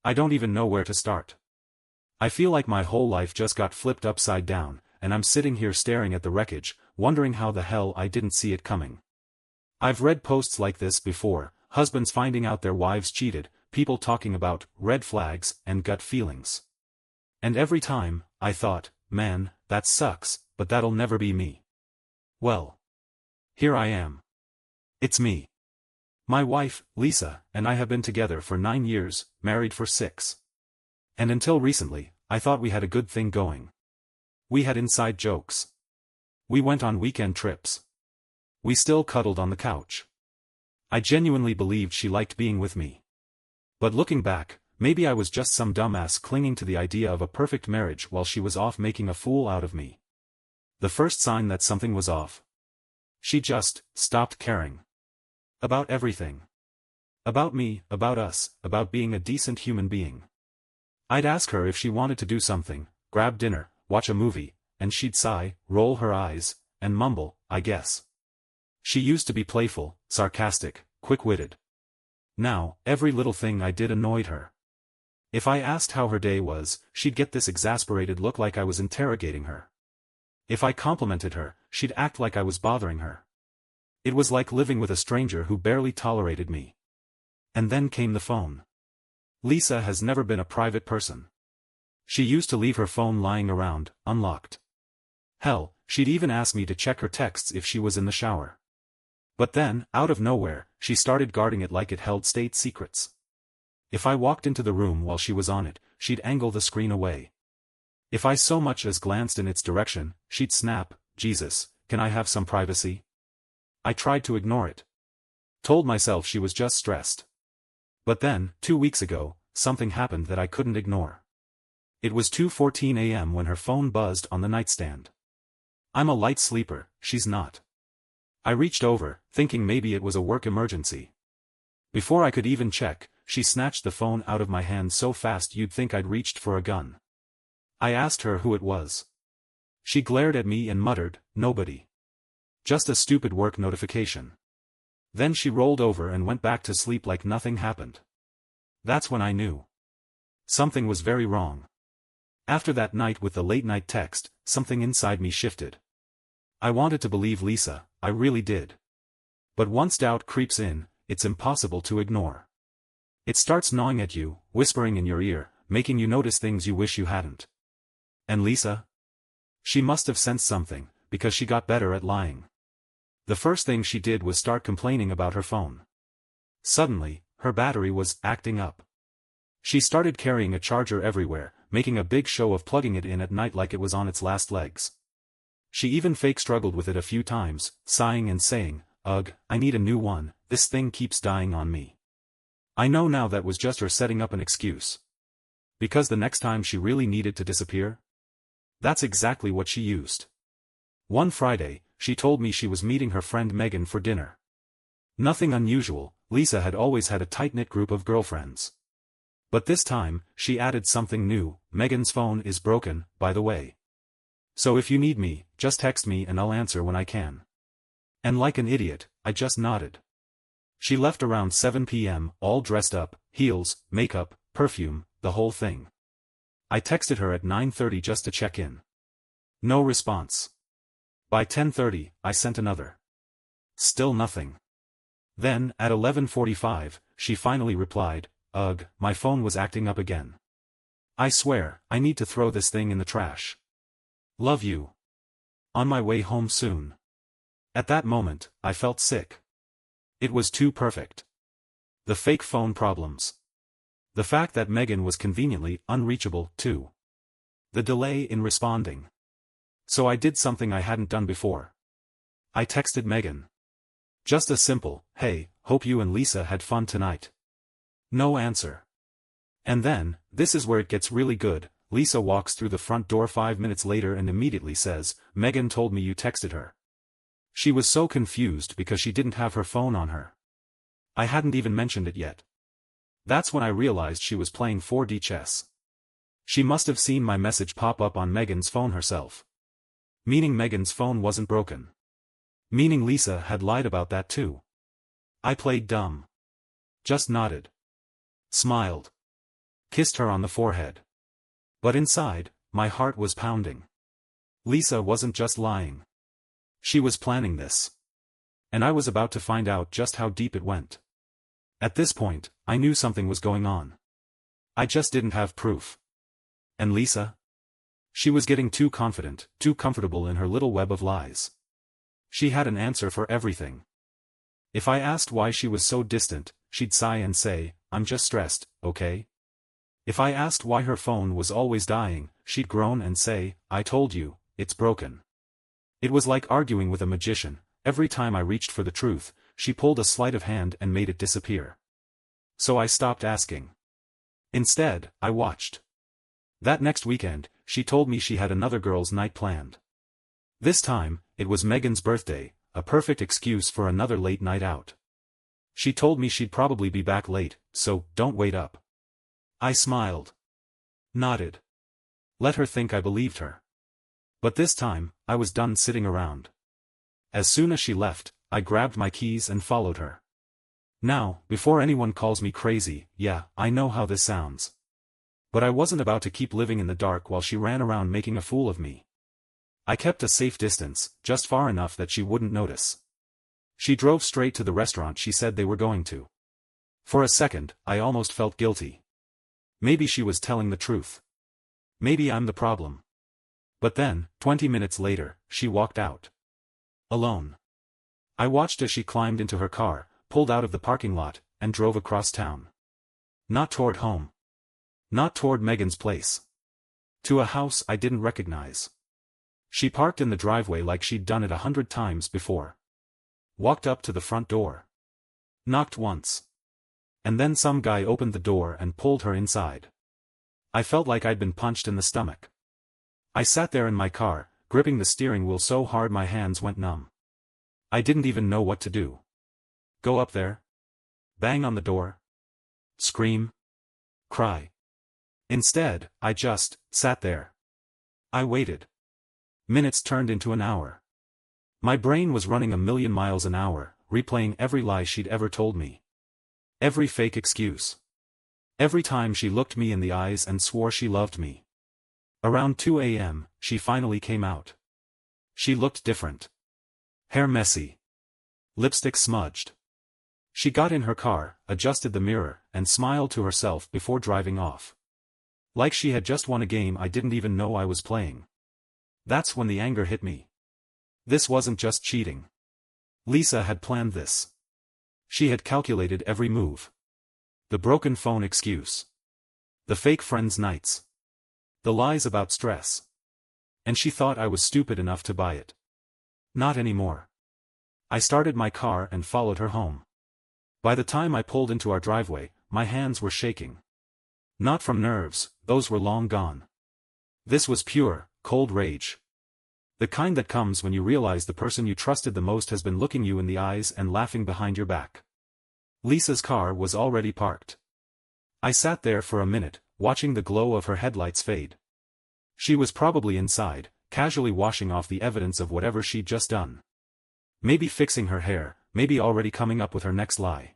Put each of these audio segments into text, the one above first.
I don't even know where to start. I feel like my whole life just got flipped upside down, and I'm sitting here staring at the wreckage, wondering how the hell I didn't see it coming. I've read posts like this before, husbands finding out their wives cheated, people talking about red flags and gut feelings. And every time, I thought, man, that sucks, but that'll never be me. Well, here I am. It's me. My wife, Lisa, and I have been together for 9 years, married for 6. And until recently, I thought we had a good thing going. We had inside jokes. We went on weekend trips. We still cuddled on the couch. I genuinely believed she liked being with me. But looking back, maybe I was just some dumbass clinging to the idea of a perfect marriage while she was off making a fool out of me. The first sign that something was off. She just stopped caring. About everything. About me, about us, about being a decent human being. I'd ask her if she wanted to do something, grab dinner, watch a movie, and she'd sigh, roll her eyes, and mumble, I guess. She used to be playful, sarcastic, quick-witted. Now, every little thing I did annoyed her. If I asked how her day was, she'd get this exasperated look like I was interrogating her. If I complimented her, she'd act like I was bothering her. It was like living with a stranger who barely tolerated me. And then came the phone. Lisa has never been a private person. She used to leave her phone lying around, unlocked. Hell, she'd even ask me to check her texts if she was in the shower. But then, out of nowhere, she started guarding it like it held state secrets. If I walked into the room while she was on it, she'd angle the screen away. If I so much as glanced in its direction, she'd snap, Jesus, can I have some privacy? I tried to ignore it. Told myself she was just stressed. But then, 2 weeks ago, something happened that I couldn't ignore. It was 2:14 a.m. when her phone buzzed on the nightstand. I'm a light sleeper, she's not. I reached over, thinking maybe it was a work emergency. Before I could even check, she snatched the phone out of my hand so fast you'd think I'd reached for a gun. I asked her who it was. She glared at me and muttered, nobody. Just a stupid work notification. Then she rolled over and went back to sleep like nothing happened. That's when I knew. Something was very wrong. After that night with the late-night text, something inside me shifted. I wanted to believe Lisa, I really did. But once doubt creeps in, it's impossible to ignore. It starts gnawing at you, whispering in your ear, making you notice things you wish you hadn't. And Lisa? She must have sensed something, because she got better at lying. The first thing she did was start complaining about her phone. Suddenly, her battery was acting up. She started carrying a charger everywhere, making a big show of plugging it in at night like it was on its last legs. She even fake struggled with it a few times, sighing and saying, ugh, I need a new one, this thing keeps dying on me. I know now that was just her setting up an excuse. Because the next time she really needed to disappear? That's exactly what she used. One Friday, she told me she was meeting her friend Megan for dinner. Nothing unusual, Lisa had always had a tight-knit group of girlfriends. But this time, she added something new, Megan's phone is broken, by the way. So if you need me, just text me and I'll answer when I can. And like an idiot, I just nodded. She left around 7 p.m., all dressed up, heels, makeup, perfume, the whole thing. I texted her at 9:30 just to check in. No response. By 10:30, I sent another. Still nothing. Then, at 11:45, she finally replied, ugh, my phone was acting up again. I swear, I need to throw this thing in the trash. Love you. On my way home soon. At that moment, I felt sick. It was too perfect. The fake phone problems. The fact that Megan was conveniently unreachable, too. The delay in responding. So I did something I hadn't done before. I texted Megan. Just a simple, hey, hope you and Lisa had fun tonight. No answer. And then, this is where it gets really good, Lisa walks through the front door 5 minutes later and immediately says, Megan told me you texted her. She was so confused because she didn't have her phone on her. I hadn't even mentioned it yet. That's when I realized she was playing 4D chess. She must have seen my message pop up on Megan's phone herself. Meaning Megan's phone wasn't broken. Meaning Lisa had lied about that too. I played dumb. Just nodded. Smiled. kissed her on the forehead. But inside, my heart was pounding. Lisa wasn't just lying. She was planning this. And I was about to find out just how deep it went. At this point, I knew something was going on. I just didn't have proof. And Lisa? She was getting too confident, too comfortable in her little web of lies. She had an answer for everything. If I asked why she was so distant, she'd sigh and say, "I'm just stressed, okay?" If I asked why her phone was always dying, she'd groan and say, "I told you, it's broken." It was like arguing with a magician. Every time I reached for the truth, she pulled a sleight of hand and made it disappear. So I stopped asking. Instead, I watched. That next weekend, she told me she had another girls' night planned. This time, it was Megan's birthday, a perfect excuse for another late night out. She told me she'd probably be back late, so don't wait up. I smiled. Nodded. Let her think I believed her. But this time, I was done sitting around. As soon as she left, I grabbed my keys and followed her. Now, before anyone calls me crazy, yeah, I know how this sounds. But I wasn't about to keep living in the dark while she ran around making a fool of me. I kept a safe distance, just far enough that she wouldn't notice. She drove straight to the restaurant she said they were going to. For a second, I almost felt guilty. Maybe she was telling the truth. Maybe I'm the problem. But then, 20 minutes later, she walked out. Alone. I watched as she climbed into her car, pulled out of the parking lot, and drove across town. Not toward home. Not toward Megan's place. To a house I didn't recognize. She parked in the driveway like she'd done it 100 times before. Walked up to the front door. Knocked once. And then some guy opened the door and pulled her inside. I felt like I'd been punched in the stomach. I sat there in my car, gripping the steering wheel so hard my hands went numb. I didn't even know what to do. Go up there? Bang on the door? Scream? Cry? Instead, I just sat there. I waited. Minutes turned into an hour. My brain was running 1,000,000 miles an hour, replaying every lie she'd ever told me. Every fake excuse. Every time she looked me in the eyes and swore she loved me. Around 2 a.m., she finally came out. She looked different. Hair messy. Lipstick smudged. She got in her car, adjusted the mirror, and smiled to herself before driving off. Like she had just won a game I didn't even know I was playing. That's when the anger hit me. This wasn't just cheating. Lisa had planned this. She had calculated every move. The broken phone excuse. The fake friends nights. The lies about stress. And she thought I was stupid enough to buy it. Not anymore. I started my car and followed her home. By the time I pulled into our driveway, my hands were shaking. Not from nerves, those were long gone. This was pure, cold rage. The kind that comes when you realize the person you trusted the most has been looking you in the eyes and laughing behind your back. Lisa's car was already parked. I sat there for a minute, watching the glow of her headlights fade. She was probably inside, casually washing off the evidence of whatever she'd just done. Maybe fixing her hair, maybe already coming up with her next lie.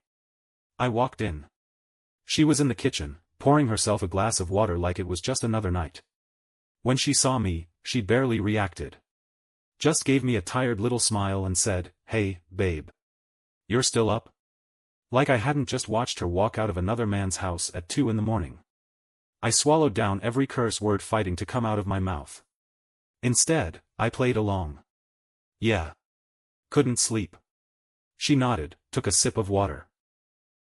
I walked in. She was in the kitchen, pouring herself a glass of water like it was just another night. When she saw me, she barely reacted. Just gave me a tired little smile and said, "Hey, babe. You're still up?" Like I hadn't just watched her walk out of another man's house at 2 in the morning. I swallowed down every curse word fighting to come out of my mouth. Instead, I played along. Yeah. Couldn't sleep. She nodded, took a sip of water.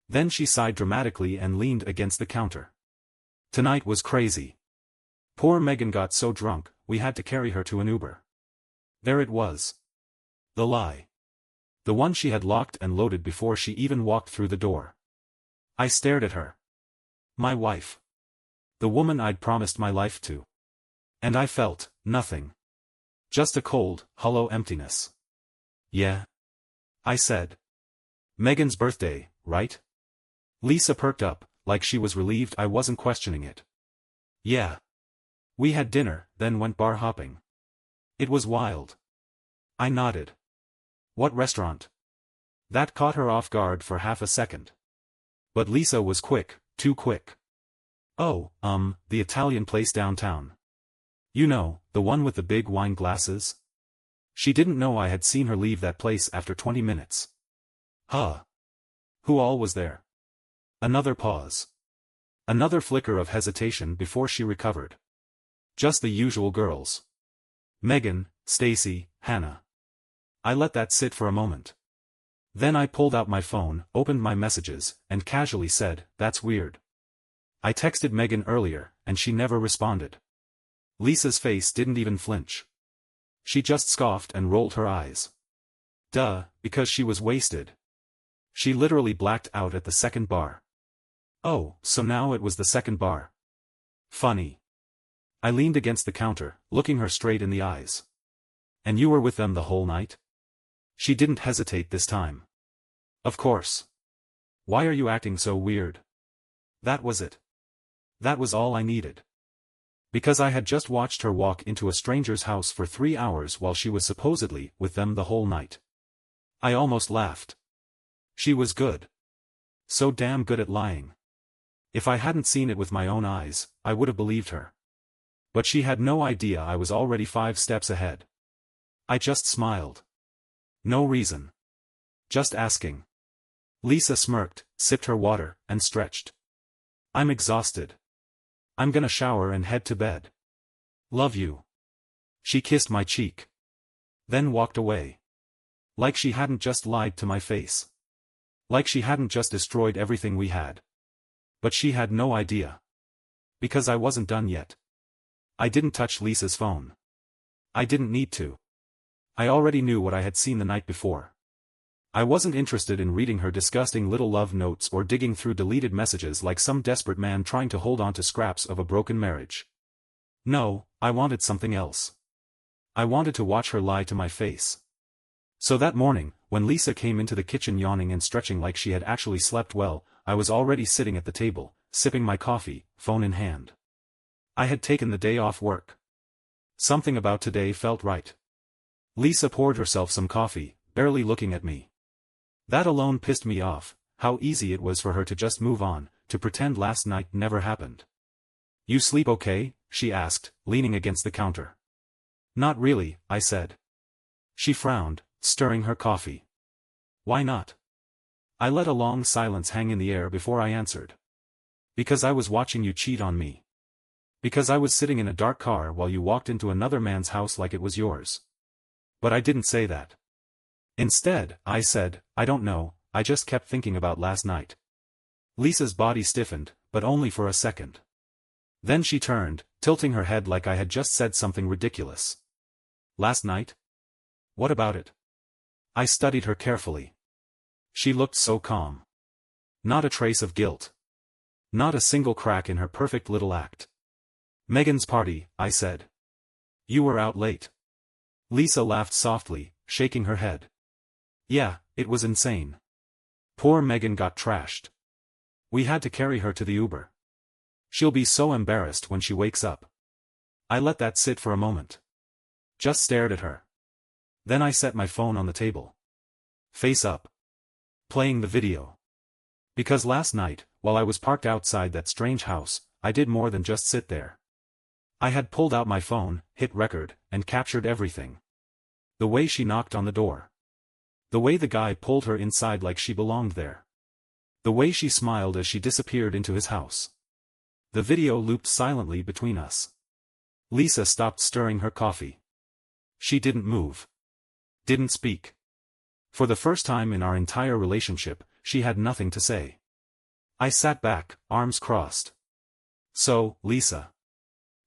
Then she sighed dramatically and leaned against the counter. Tonight was crazy. Poor Megan got so drunk, we had to carry her to an Uber. There it was. The lie. The one she had locked and loaded before she even walked through the door. I stared at her. My wife. The woman I'd promised my life to. And I felt nothing. Just a cold, hollow emptiness. Yeah. I said. Megan's birthday, right? Lisa perked up, like she was relieved I wasn't questioning it. Yeah. We had dinner, then went bar hopping. It was wild. I nodded. What restaurant? That caught her off guard for half a second. But Lisa was quick, too quick. Oh, the Italian place downtown. You know, the one with the big wine glasses? She didn't know I had seen her leave that place after 20 minutes. Huh. Who all was there? Another pause. Another flicker of hesitation before she recovered. Just the usual girls. Megan, Stacy, Hannah. I let that sit for a moment. Then I pulled out my phone, opened my messages, and casually said, "That's weird. I texted Megan earlier, and she never responded." Lisa's face didn't even flinch. She just scoffed and rolled her eyes. Duh, because she was wasted. She literally blacked out at the second bar. Oh, so now it was the second bar. Funny. I leaned against the counter, looking her straight in the eyes. And you were with them the whole night? She didn't hesitate this time. Of course. Why are you acting so weird? That was it. That was all I needed. Because I had just watched her walk into a stranger's house for 3 hours while she was supposedly with them the whole night. I almost laughed. She was good. So damn good at lying. If I hadn't seen it with my own eyes, I would have believed her. But she had no idea I was already 5 steps ahead. I just smiled. No reason. Just asking. Lisa smirked, sipped her water, and stretched. I'm exhausted. I'm gonna shower and head to bed. Love you. She kissed my cheek. Then walked away. Like she hadn't just lied to my face. Like she hadn't just destroyed everything we had. But she had no idea. Because I wasn't done yet. I didn't touch Lisa's phone. I didn't need to. I already knew what I had seen the night before. I wasn't interested in reading her disgusting little love notes or digging through deleted messages like some desperate man trying to hold on to scraps of a broken marriage. No, I wanted something else. I wanted to watch her lie to my face. So that morning, when Lisa came into the kitchen yawning and stretching like she had actually slept well, I was already sitting at the table, sipping my coffee, phone in hand. I had taken the day off work. Something about today felt right. Lisa poured herself some coffee, barely looking at me. That alone pissed me off, how easy it was for her to just move on, to pretend last night never happened. You sleep okay? She asked, leaning against the counter. Not really, I said. She frowned, stirring her coffee. Why not? I let a long silence hang in the air before I answered. Because I was watching you cheat on me. Because I was sitting in a dark car while you walked into another man's house like it was yours. But I didn't say that. Instead, I said, I don't know, I just kept thinking about last night. Lisa's body stiffened, but only for a second. Then she turned, tilting her head like I had just said something ridiculous. Last night? What about it? I studied her carefully. She looked so calm. Not a trace of guilt. Not a single crack in her perfect little act. Megan's party, I said. You were out late. Lisa laughed softly, shaking her head. Yeah, it was insane. Poor Megan got trashed. We had to carry her to the Uber. She'll be so embarrassed when she wakes up. I let that sit for a moment. Just stared at her. Then I set my phone on the table. Face up. Playing the video. Because last night, while I was parked outside that strange house, I did more than just sit there. I had pulled out my phone, hit record, and captured everything. The way she knocked on the door. The way the guy pulled her inside like she belonged there. The way she smiled as she disappeared into his house. The video looped silently between us. Lisa stopped stirring her coffee. She didn't move. Didn't speak. For the first time in our entire relationship, she had nothing to say. I sat back, arms crossed. So, Lisa.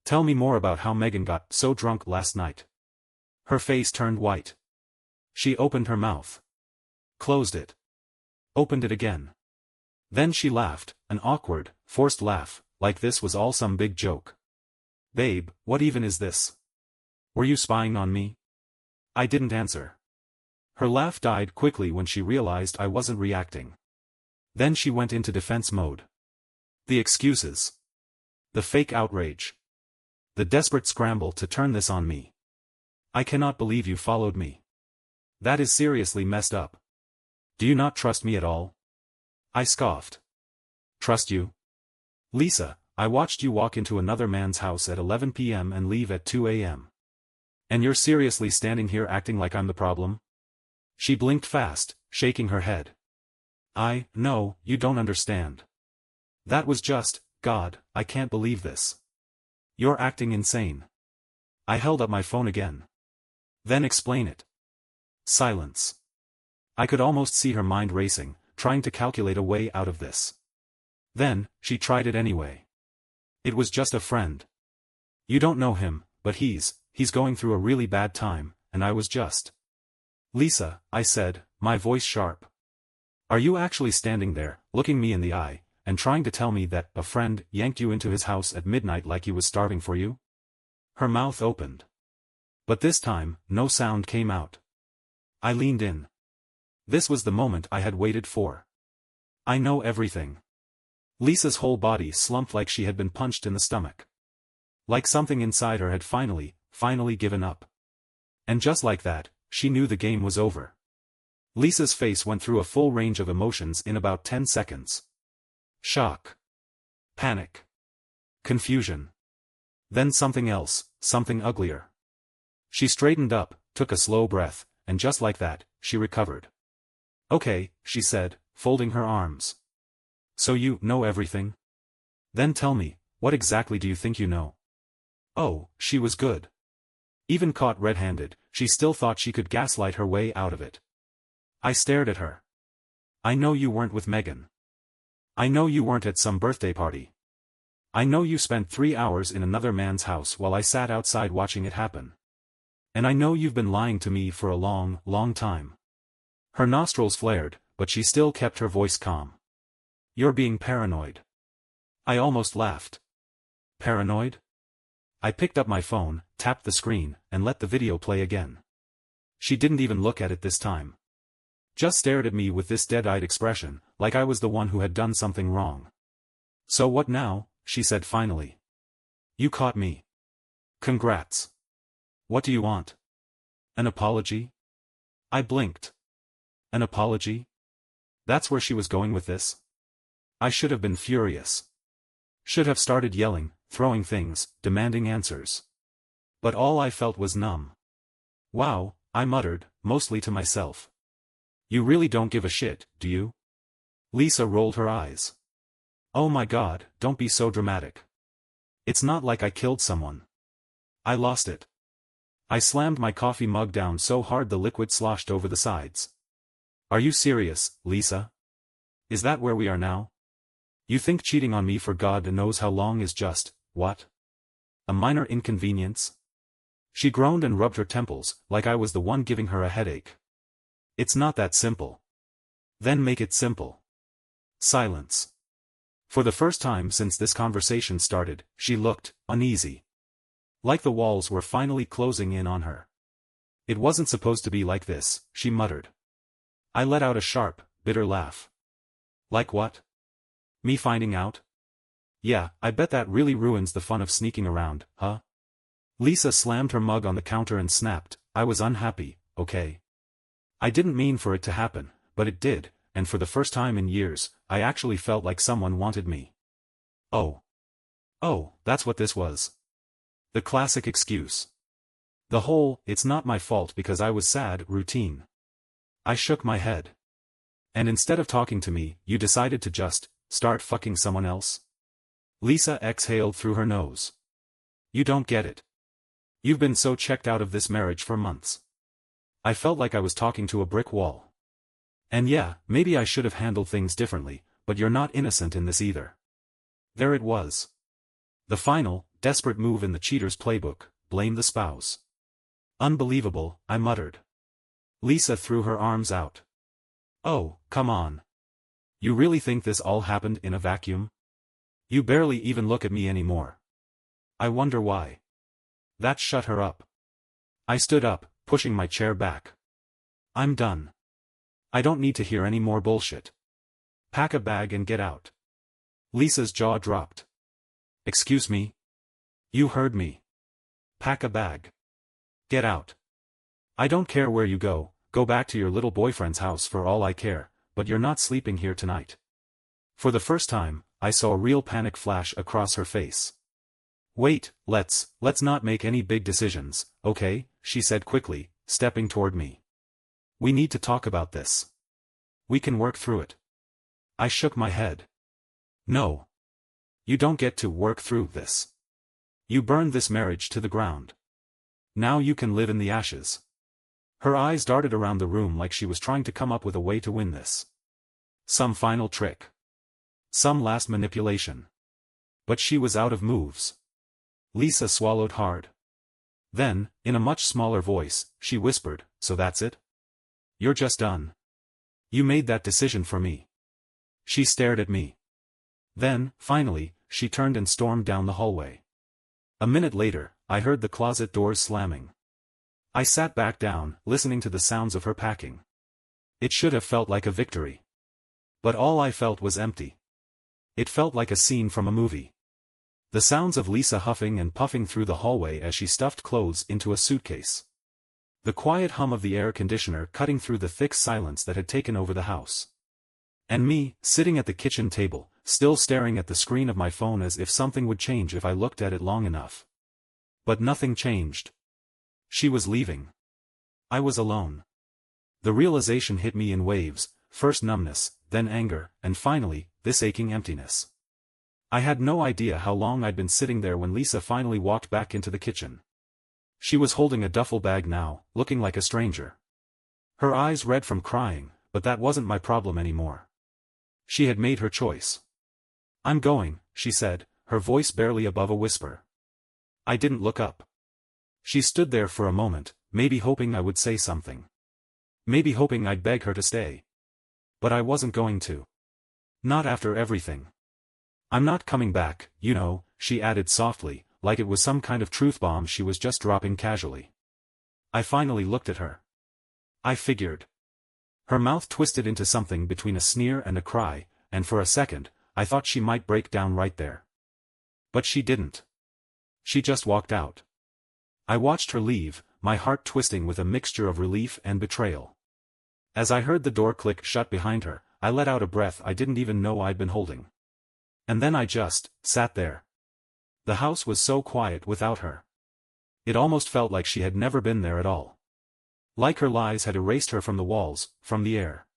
Tell me more about how Megan got so drunk last night. Her face turned white. She opened her mouth. Closed it. Opened it again. Then she laughed, an awkward, forced laugh, like this was all some big joke. Babe, what even is this? Were you spying on me? I didn't answer. Her laugh died quickly when she realized I wasn't reacting. Then she went into defense mode. The excuses. The fake outrage. The desperate scramble to turn this on me. I cannot believe you followed me. That is seriously messed up. Do you not trust me at all? I scoffed. Trust you? Lisa, I watched you walk into another man's house at 11 p.m. and leave at 2 a.m. And you're seriously standing here acting like I'm the problem? She blinked fast, shaking her head. No, you don't understand. That was just, God, I can't believe this. You're acting insane. I held up my phone again. Then explain it. Silence. I could almost see her mind racing, trying to calculate a way out of this. Then, she tried it anyway. It was just a friend. You don't know him, but he's going through a really bad time, and I was just. Lisa, I said, my voice sharp. Are you actually standing there, looking me in the eye, and trying to tell me that a friend yanked you into his house at midnight like he was starving for you? Her mouth opened. But this time, no sound came out. I leaned in. This was the moment I had waited for. I know everything. Lisa's whole body slumped like she had been punched in the stomach. Like something inside her had finally given up. And just like that, she knew the game was over. Lisa's face went through a full range of emotions in about 10 seconds. Shock. Panic. Confusion. Then something else, something uglier. She straightened up, took a slow breath, and just like that, she recovered. Okay, she said, folding her arms. So you know everything? Then tell me, what exactly do you think you know? Oh, she was good. Even caught red-handed, she still thought she could gaslight her way out of it. I stared at her. I know you weren't with Megan. I know you weren't at some birthday party. I know you spent 3 hours in another man's house while I sat outside watching it happen. And I know you've been lying to me for a long, long time. Her nostrils flared, but she still kept her voice calm. You're being paranoid. I almost laughed. Paranoid? I picked up my phone, tapped the screen, and let the video play again. She didn't even look at it this time. Just stared at me with this dead-eyed expression, like I was the one who had done something wrong. So what now? She said finally. You caught me. Congrats. What do you want? An apology? I blinked. An apology? That's where she was going with this? I should have been furious. Should have started yelling, throwing things, demanding answers. But all I felt was numb. Wow, I muttered, mostly to myself. You really don't give a shit, do you? Lisa rolled her eyes. Oh my God, don't be so dramatic. It's not like I killed someone. I lost it. I slammed my coffee mug down so hard the liquid sloshed over the sides. Are you serious, Lisa? Is that where we are now? You think cheating on me for God knows how long is just, what? A minor inconvenience? She groaned and rubbed her temples, like I was the one giving her a headache. It's not that simple. Then make it simple. Silence. For the first time since this conversation started, she looked uneasy. Like the walls were finally closing in on her. It wasn't supposed to be like this, she muttered. I let out a sharp, bitter laugh. Like what? Me finding out? Yeah, I bet that really ruins the fun of sneaking around, huh? Lisa slammed her mug on the counter and snapped, I was unhappy, okay? I didn't mean for it to happen, but it did, and for the first time in years, I actually felt like someone wanted me. Oh. Oh, that's what this was. The classic excuse. The whole, it's not my fault because I was sad, routine. I shook my head. And instead of talking to me, you decided to just start fucking someone else? Lisa exhaled through her nose. You don't get it. You've been so checked out of this marriage for months. I felt like I was talking to a brick wall. And yeah, maybe I should have handled things differently, but you're not innocent in this either. There it was. The final, desperate move in the cheater's playbook, blame the spouse. Unbelievable, I muttered. Lisa threw her arms out. Oh, come on. You really think this all happened in a vacuum? You barely even look at me anymore. I wonder why. That shut her up. I stood up, pushing my chair back. I'm done. I don't need to hear any more bullshit. Pack a bag and get out. Lisa's jaw dropped. Excuse me? You heard me. Pack a bag. Get out. I don't care where you go back to your little boyfriend's house for all I care, but you're not sleeping here tonight. For the first time, I saw a real panic flash across her face. "Wait, let's not make any big decisions, okay?" she said quickly, stepping toward me. "We need to talk about this. We can work through it." I shook my head. "No. You don't get to work through this. You burned this marriage to the ground. Now you can live in the ashes." Her eyes darted around the room like she was trying to come up with a way to win this. Some final trick. Some last manipulation. But she was out of moves. Lisa swallowed hard. Then, in a much smaller voice, she whispered, "So that's it? You're just done? You made that decision for me?" She stared at me. Then, finally, she turned and stormed down the hallway. A minute later, I heard the closet doors slamming. I sat back down, listening to the sounds of her packing. It should have felt like a victory. But all I felt was empty. It felt like a scene from a movie. The sounds of Lisa huffing and puffing through the hallway as she stuffed clothes into a suitcase. The quiet hum of the air conditioner cutting through the thick silence that had taken over the house. And me, sitting at the kitchen table, still staring at the screen of my phone as if something would change if I looked at it long enough. But nothing changed. She was leaving. I was alone. The realization hit me in waves, first numbness, then anger, and finally, this aching emptiness. I had no idea how long I'd been sitting there when Lisa finally walked back into the kitchen. She was holding a duffel bag now, looking like a stranger. Her eyes red from crying, but that wasn't my problem anymore. She had made her choice. "I'm going," she said, her voice barely above a whisper. I didn't look up. She stood there for a moment, maybe hoping I would say something. Maybe hoping I'd beg her to stay. But I wasn't going to. Not after everything. "I'm not coming back, you know," she added softly, like it was some kind of truth bomb she was just dropping casually. I finally looked at her. I figured. Her mouth twisted into something between a sneer and a cry, and for a second, I thought she might break down right there. But she didn't. She just walked out. I watched her leave, my heart twisting with a mixture of relief and betrayal. As I heard the door click shut behind her, I let out a breath I didn't even know I'd been holding. And then I just sat there. The house was so quiet without her. It almost felt like she had never been there at all. Like her lies had erased her from the walls, from the air.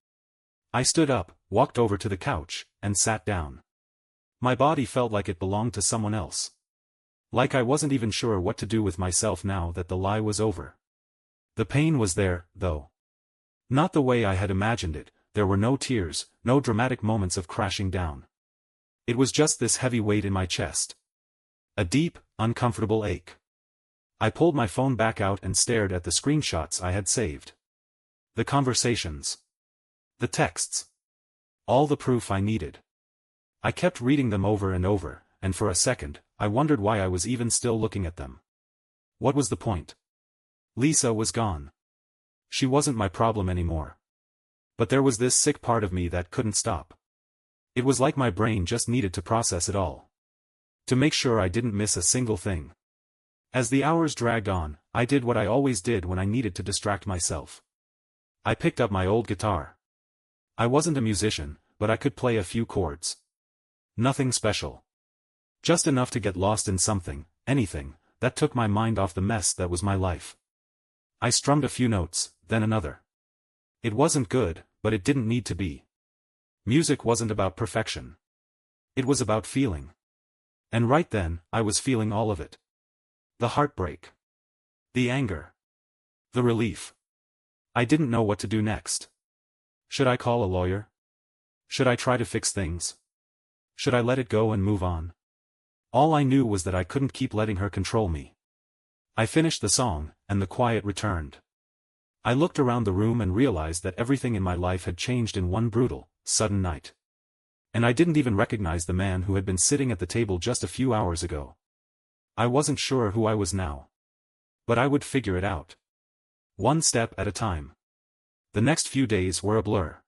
I stood up, walked over to the couch, and sat down. My body felt like it belonged to someone else. Like I wasn't even sure what to do with myself now that the lie was over. The pain was there, though. Not the way I had imagined it. There were no tears, no dramatic moments of crashing down. It was just this heavy weight in my chest. A deep, uncomfortable ache. I pulled my phone back out and stared at the screenshots I had saved. The conversations. The texts. All the proof I needed. I kept reading them over and over, and for a second, I wondered why I was even still looking at them. What was the point? Lisa was gone. She wasn't my problem anymore. But there was this sick part of me that couldn't stop. It was like my brain just needed to process it all. To make sure I didn't miss a single thing. As the hours dragged on, I did what I always did when I needed to distract myself. I picked up my old guitar. I wasn't a musician, but I could play a few chords. Nothing special. Just enough to get lost in something, anything, that took my mind off the mess that was my life. I strummed a few notes, then another. It wasn't good, but it didn't need to be. Music wasn't about perfection. It was about feeling. And right then, I was feeling all of it. The heartbreak. The anger. The relief. I didn't know what to do next. Should I call a lawyer? Should I try to fix things? Should I let it go and move on? All I knew was that I couldn't keep letting her control me. I finished the song, and the quiet returned. I looked around the room and realized that everything in my life had changed in one brutal, sudden night. And I didn't even recognize the man who had been sitting at the table just a few hours ago. I wasn't sure who I was now. But I would figure it out. One step at a time. The next few days were a blur.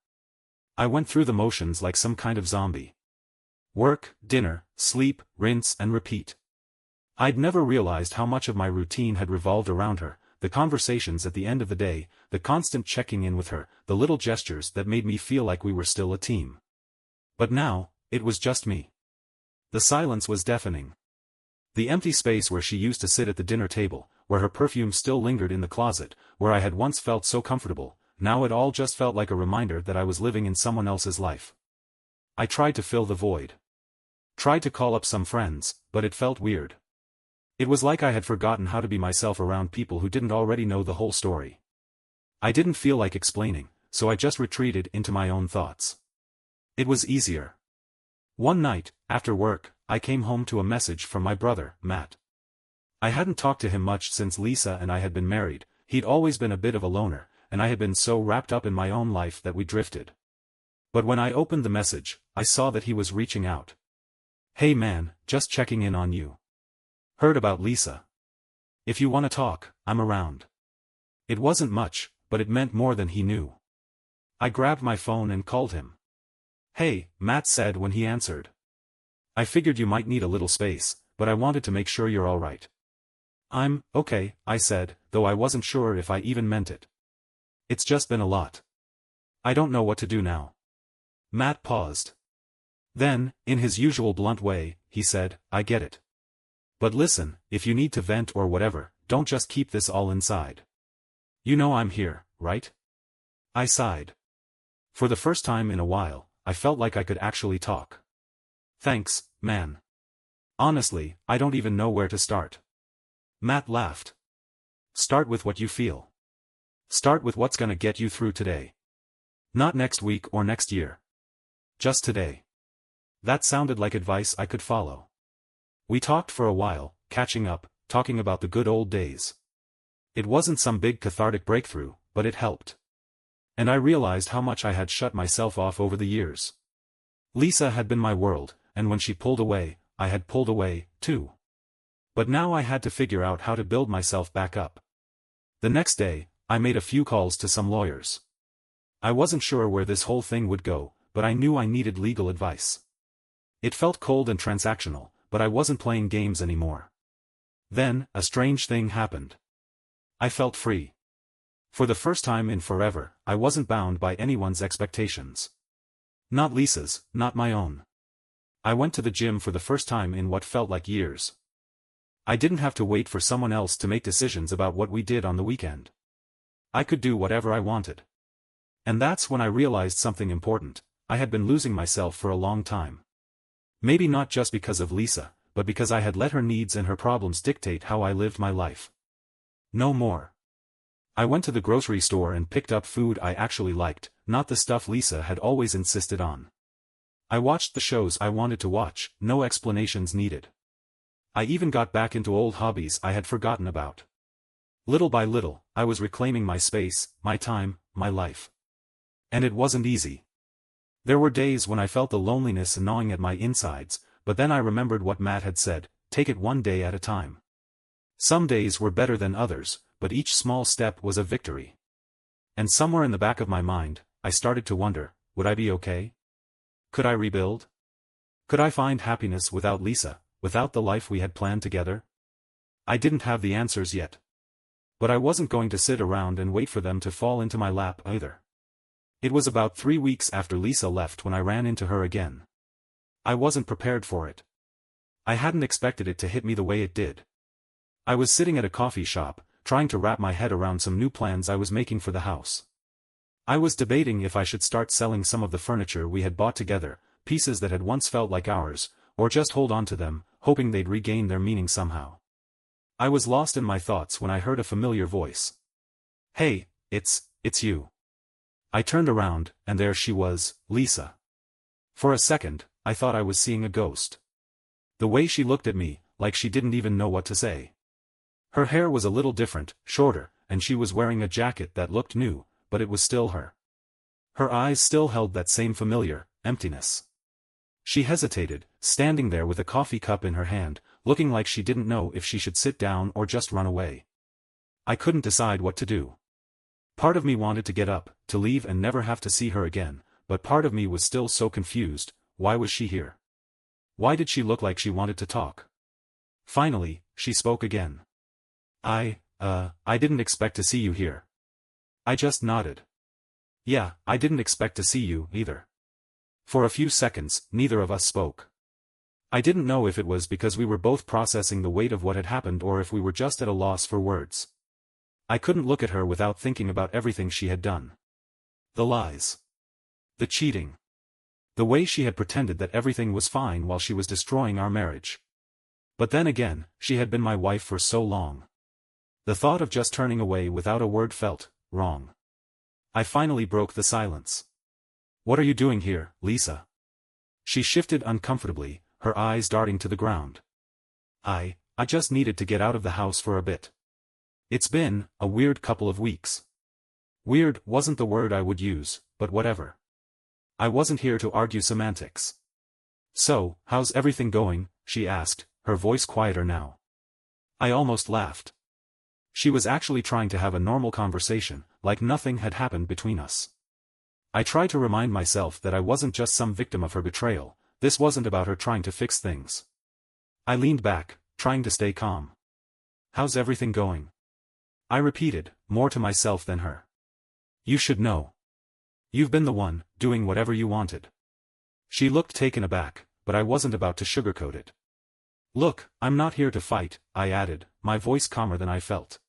I went through the motions like some kind of zombie. Work, dinner, sleep, rinse and repeat. I'd never realized how much of my routine had revolved around her, the conversations at the end of the day, the constant checking in with her, the little gestures that made me feel like we were still a team. But now, it was just me. The silence was deafening. The empty space where she used to sit at the dinner table, where her perfume still lingered in the closet, where I had once felt so comfortable, now it all just felt like a reminder that I was living in someone else's life. I tried to fill the void. Tried to call up some friends, but it felt weird. It was like I had forgotten how to be myself around people who didn't already know the whole story. I didn't feel like explaining, so I just retreated into my own thoughts. It was easier. One night, after work, I came home to a message from my brother, Matt. I hadn't talked to him much since Lisa and I had been married. He'd always been a bit of a loner, and I had been so wrapped up in my own life that we drifted. But when I opened the message, I saw that he was reaching out. "Hey man, just checking in on you. Heard about Lisa. If you want to talk, I'm around." It wasn't much, but it meant more than he knew. I grabbed my phone and called him. "Hey," Matt said when he answered. "I figured you might need a little space, but I wanted to make sure you're alright." "I'm okay," I said, though I wasn't sure if I even meant it. "It's just been a lot. I don't know what to do now." Matt paused. Then, in his usual blunt way, he said, "I get it. But listen, if you need to vent or whatever, don't just keep this all inside. You know I'm here, right?" I sighed. For the first time in a while, I felt like I could actually talk. "Thanks, man. Honestly, I don't even know where to start." Matt laughed. "Start with what you feel. Start with what's gonna get you through today. Not next week or next year. Just today." That sounded like advice I could follow. We talked for a while, catching up, talking about the good old days. It wasn't some big cathartic breakthrough, but it helped. And I realized how much I had shut myself off over the years. Lisa had been my world, and when she pulled away, I had pulled away, too. But now I had to figure out how to build myself back up. The next day, I made a few calls to some lawyers. I wasn't sure where this whole thing would go, but I knew I needed legal advice. It felt cold and transactional, but I wasn't playing games anymore. Then, a strange thing happened. I felt free. For the first time in forever, I wasn't bound by anyone's expectations. Not Lisa's, not my own. I went to the gym for the first time in what felt like years. I didn't have to wait for someone else to make decisions about what we did on the weekend. I could do whatever I wanted. And that's when I realized something important. I had been losing myself for a long time. Maybe not just because of Lisa, but because I had let her needs and her problems dictate how I lived my life. No more. I went to the grocery store and picked up food I actually liked, not the stuff Lisa had always insisted on. I watched the shows I wanted to watch, no explanations needed. I even got back into old hobbies I had forgotten about. Little by little, I was reclaiming my space, my time, my life. And it wasn't easy. There were days when I felt the loneliness gnawing at my insides, but then I remembered what Matt had said, take it one day at a time. Some days were better than others, but each small step was a victory. And somewhere in the back of my mind, I started to wonder, would I be okay? Could I rebuild? Could I find happiness without Lisa, without the life we had planned together? I didn't have the answers yet. But I wasn't going to sit around and wait for them to fall into my lap either. It was about 3 weeks after Lisa left when I ran into her again. I wasn't prepared for it. I hadn't expected it to hit me the way it did. I was sitting at a coffee shop, trying to wrap my head around some new plans I was making for the house. I was debating if I should start selling some of the furniture we had bought together, pieces that had once felt like ours, or just hold on to them, hoping they'd regain their meaning somehow. I was lost in my thoughts when I heard a familiar voice. "Hey, it's you." I turned around, and there she was, Lisa. For a second, I thought I was seeing a ghost. The way she looked at me, like she didn't even know what to say. Her hair was a little different, shorter, and she was wearing a jacket that looked new, but it was still her. Her eyes still held that same familiar emptiness. She hesitated, standing there with a coffee cup in her hand, looking like she didn't know if she should sit down or just run away. I couldn't decide what to do. Part of me wanted to get up, to leave and never have to see her again, but part of me was still so confused. Why was she here? Why did she look like she wanted to talk? Finally, she spoke again. I didn't expect to see you here." I just nodded. "Yeah, I didn't expect to see you, either." For a few seconds, neither of us spoke. I didn't know if it was because we were both processing the weight of what had happened or if we were just at a loss for words. I couldn't look at her without thinking about everything she had done. The lies. The cheating. The way she had pretended that everything was fine while she was destroying our marriage. But then again, she had been my wife for so long. The thought of just turning away without a word felt wrong. I finally broke the silence. "What are you doing here, Lisa?" She shifted uncomfortably, her eyes darting to the ground. I just needed to get out of the house for a bit. It's been a weird couple of weeks. Weird wasn't the word I would use, but whatever. I wasn't here to argue semantics. "So, how's everything going?" she asked, her voice quieter now. I almost laughed. She was actually trying to have a normal conversation, like nothing had happened between us. I tried to remind myself that I wasn't just some victim of her betrayal, this wasn't about her trying to fix things. I leaned back, trying to stay calm. "How's everything going?" I repeated, more to myself than her. "You should know. You've been the one, doing whatever you wanted." She looked taken aback, but I wasn't about to sugarcoat it. "Look, I'm not here to fight," I added, my voice calmer than I felt.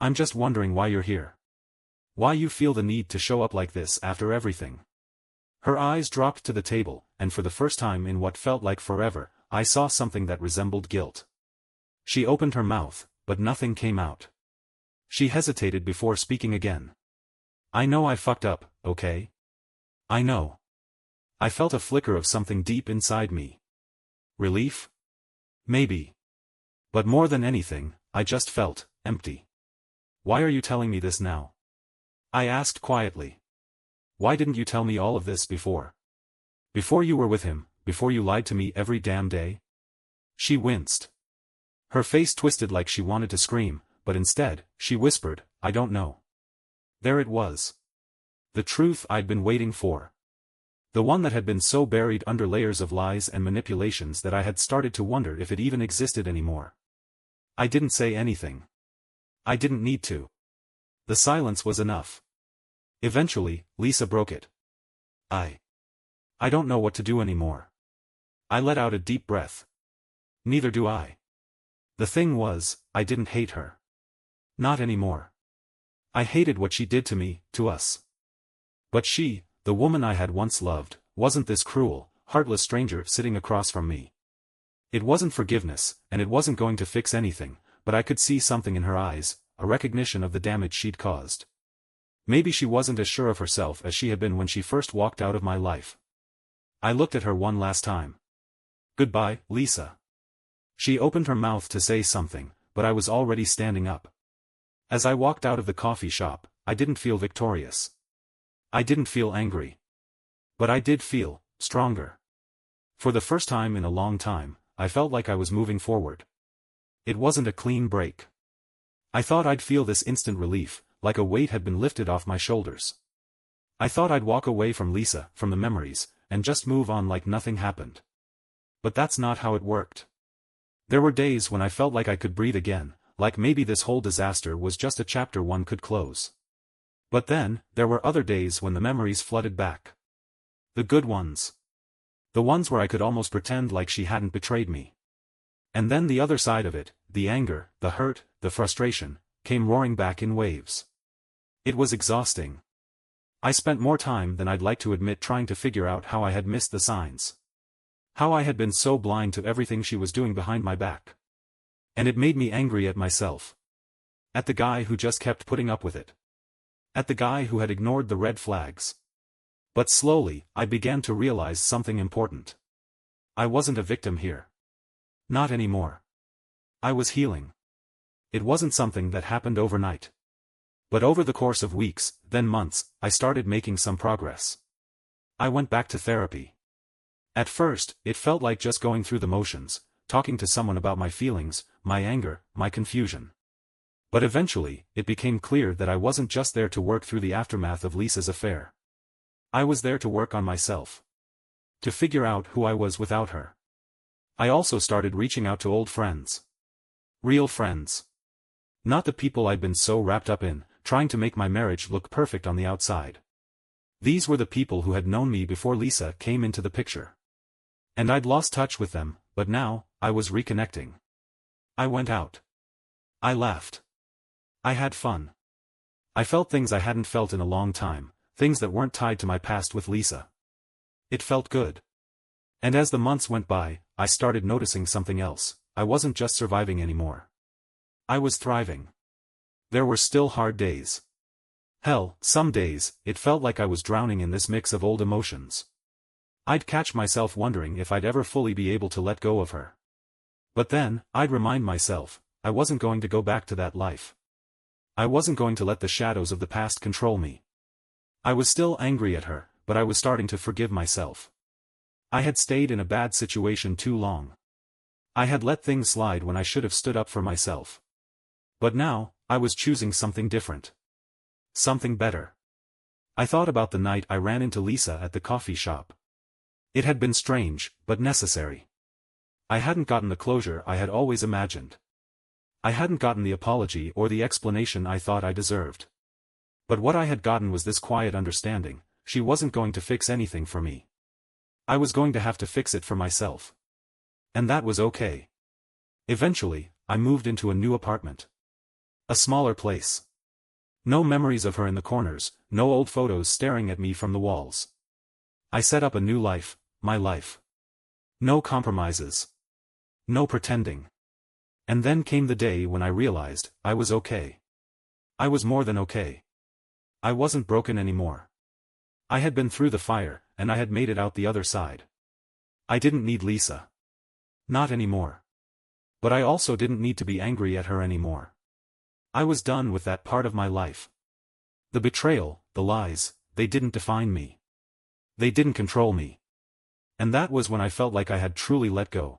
"I'm just wondering why you're here. Why you feel the need to show up like this after everything." Her eyes dropped to the table, and for the first time in what felt like forever, I saw something that resembled guilt. She opened her mouth, but nothing came out. She hesitated before speaking again. "I know I fucked up, okay? I know." I felt a flicker of something deep inside me. Relief? Maybe. But more than anything, I just felt empty. "Why are you telling me this now?" I asked quietly. "Why didn't you tell me all of this before? Before you were with him, before you lied to me every damn day?" She winced. Her face twisted like she wanted to scream, but instead, she whispered, "I don't know." There it was. The truth I'd been waiting for. The one that had been so buried under layers of lies and manipulations that I had started to wonder if it even existed anymore. I didn't say anything. I didn't need to. The silence was enough. Eventually, Lisa broke it. I don't know what to do anymore." I let out a deep breath. "Neither do I." The thing was, I didn't hate her. Not anymore. I hated what she did to me, to us. But she, the woman I had once loved, wasn't this cruel, heartless stranger sitting across from me. It wasn't forgiveness, and it wasn't going to fix anything, but I could see something in her eyes, a recognition of the damage she'd caused. Maybe she wasn't as sure of herself as she had been when she first walked out of my life. I looked at her one last time. "Goodbye, Lisa." She opened her mouth to say something, but I was already standing up. As I walked out of the coffee shop, I didn't feel victorious. I didn't feel angry. But I did feel stronger. For the first time in a long time, I felt like I was moving forward. It wasn't a clean break. I thought I'd feel this instant relief, like a weight had been lifted off my shoulders. I thought I'd walk away from Lisa, from the memories, and just move on like nothing happened. But that's not how it worked. There were days when I felt like I could breathe again, like maybe this whole disaster was just a chapter one could close. But then, there were other days when the memories flooded back. The good ones. The ones where I could almost pretend like she hadn't betrayed me. And then the other side of it, the anger, the hurt, the frustration, came roaring back in waves. It was exhausting. I spent more time than I'd like to admit trying to figure out how I had missed the signs. How I had been so blind to everything she was doing behind my back. And it made me angry at myself. At the guy who just kept putting up with it. At the guy who had ignored the red flags. But slowly, I began to realize something important. I wasn't a victim here. Not anymore. I was healing. It wasn't something that happened overnight. But over the course of weeks, then months, I started making some progress. I went back to therapy. At first, it felt like just going through the motions, talking to someone about my feelings, my anger, my confusion. But eventually, it became clear that I wasn't just there to work through the aftermath of Lisa's affair. I was there to work on myself. To figure out who I was without her. I also started reaching out to old friends. Real friends. Not the people I'd been so wrapped up in, trying to make my marriage look perfect on the outside. These were the people who had known me before Lisa came into the picture. And I'd lost touch with them, but now, I was reconnecting. I went out. I laughed. I had fun. I felt things I hadn't felt in a long time, things that weren't tied to my past with Lisa. It felt good. And as the months went by, I started noticing something else. I wasn't just surviving anymore. I was thriving. There were still hard days. Hell, some days, it felt like I was drowning in this mix of old emotions. I'd catch myself wondering if I'd ever fully be able to let go of her. But then, I'd remind myself, I wasn't going to go back to that life. I wasn't going to let the shadows of the past control me. I was still angry at her, but I was starting to forgive myself. I had stayed in a bad situation too long. I had let things slide when I should have stood up for myself. But now, I was choosing something different. Something better. I thought about the night I ran into Lisa at the coffee shop. It had been strange, but necessary. I hadn't gotten the closure I had always imagined. I hadn't gotten the apology or the explanation I thought I deserved. But what I had gotten was this quiet understanding: she wasn't going to fix anything for me. I was going to have to fix it for myself. And that was okay. Eventually, I moved into a new apartment. A smaller place. No memories of her in the corners, no old photos staring at me from the walls. I set up a new life, my life. No compromises. No pretending. And then came the day when I realized I was okay. I was more than okay. I wasn't broken anymore. I had been through the fire, and I had made it out the other side. I didn't need Lisa. Not anymore. But I also didn't need to be angry at her anymore. I was done with that part of my life. The betrayal, the lies, they didn't define me. They didn't control me. And that was when I felt like I had truly let go.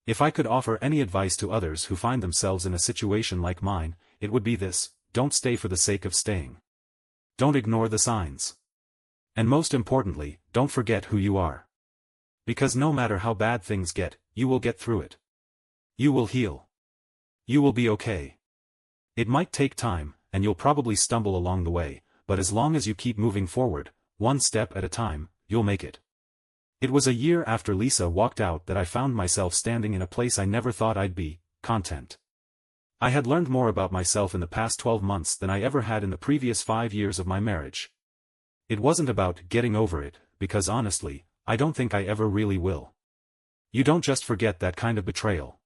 If I could offer any advice to others who find themselves in a situation like mine, it would be this: don't stay for the sake of staying. Don't ignore the signs. And most importantly, don't forget who you are. Because no matter how bad things get, you will get through it. You will heal. You will be okay. It might take time, and you'll probably stumble along the way, but as long as you keep moving forward, one step at a time, you'll make it. It was a year after Lisa walked out that I found myself standing in a place I never thought I'd be: content. I had learned more about myself in the past 12 months than I ever had in the previous 5 years of my marriage. It wasn't about getting over it, because honestly, I don't think I ever really will. You don't just forget that kind of betrayal.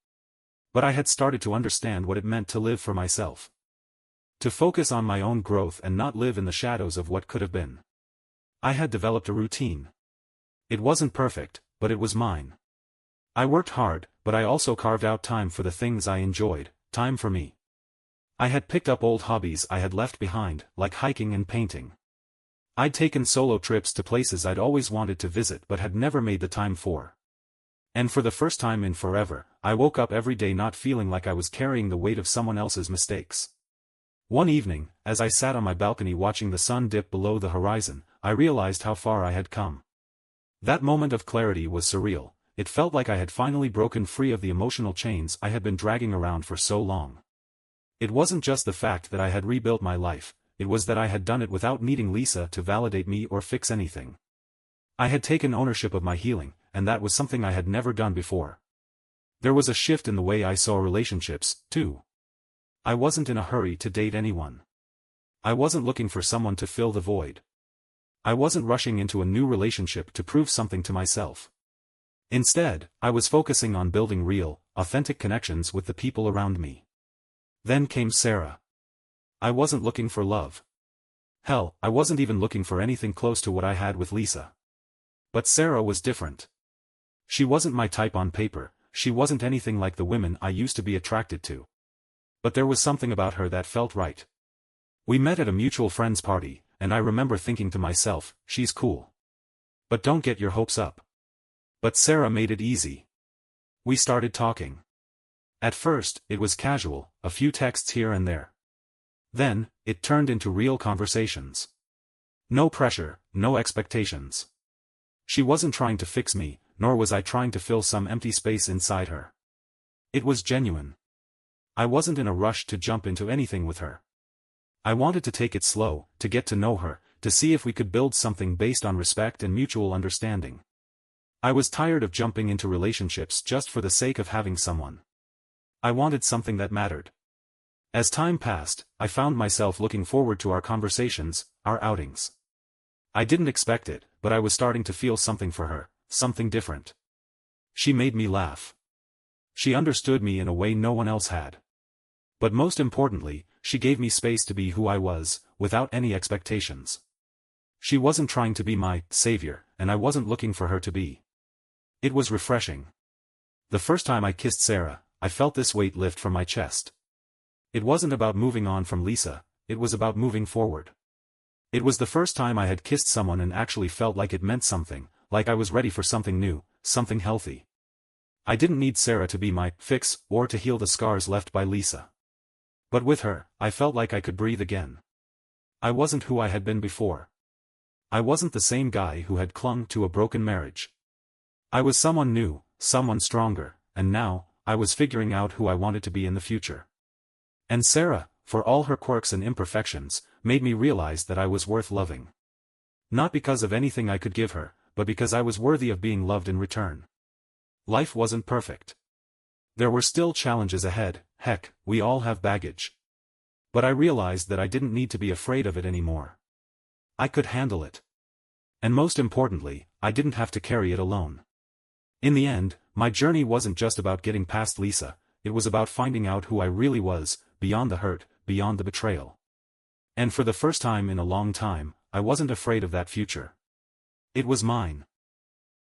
But I had started to understand what it meant to live for myself. To focus on my own growth and not live in the shadows of what could have been. I had developed a routine. It wasn't perfect, but it was mine. I worked hard, but I also carved out time for the things I enjoyed, time for me. I had picked up old hobbies I had left behind, like hiking and painting. I'd taken solo trips to places I'd always wanted to visit but had never made the time for. And for the first time in forever, I woke up every day not feeling like I was carrying the weight of someone else's mistakes. One evening, as I sat on my balcony watching the sun dip below the horizon, I realized how far I had come. That moment of clarity was surreal. It felt like I had finally broken free of the emotional chains I had been dragging around for so long. It wasn't just the fact that I had rebuilt my life, it was that I had done it without needing Lisa to validate me or fix anything. I had taken ownership of my healing, and that was something I had never done before. There was a shift in the way I saw relationships, too. I wasn't in a hurry to date anyone. I wasn't looking for someone to fill the void. I wasn't rushing into a new relationship to prove something to myself. Instead, I was focusing on building real, authentic connections with the people around me. Then came Sarah. I wasn't looking for love. Hell, I wasn't even looking for anything close to what I had with Lisa. But Sarah was different. She wasn't my type on paper, she wasn't anything like the women I used to be attracted to. But there was something about her that felt right. We met at a mutual friend's party, and I remember thinking to myself, she's cool. But don't get your hopes up. But Sarah made it easy. We started talking. At first, it was casual, a few texts here and there. Then, it turned into real conversations. No pressure, no expectations. She wasn't trying to fix me, nor was I trying to fill some empty space inside her. It was genuine. I wasn't in a rush to jump into anything with her. I wanted to take it slow, to get to know her, to see if we could build something based on respect and mutual understanding. I was tired of jumping into relationships just for the sake of having someone. I wanted something that mattered. As time passed, I found myself looking forward to our conversations, our outings. I didn't expect it, but I was starting to feel something for her, something different. She made me laugh. She understood me in a way no one else had. But most importantly, she gave me space to be who I was, without any expectations. She wasn't trying to be my savior, and I wasn't looking for her to be. It was refreshing. The first time I kissed Sarah, I felt this weight lift from my chest. It wasn't about moving on from Lisa, it was about moving forward. It was the first time I had kissed someone and actually felt like it meant something, like I was ready for something new, something healthy. I didn't need Sarah to be my fix or to heal the scars left by Lisa. But with her, I felt like I could breathe again. I wasn't who I had been before. I wasn't the same guy who had clung to a broken marriage. I was someone new, someone stronger, and now, I was figuring out who I wanted to be in the future. And Sarah, for all her quirks and imperfections, made me realize that I was worth loving. Not because of anything I could give her, but because I was worthy of being loved in return. Life wasn't perfect. There were still challenges ahead, heck, we all have baggage. But I realized that I didn't need to be afraid of it anymore. I could handle it. And most importantly, I didn't have to carry it alone. In the end, my journey wasn't just about getting past Lisa, it was about finding out who I really was, beyond the hurt, beyond the betrayal. And for the first time in a long time, I wasn't afraid of that future. It was mine.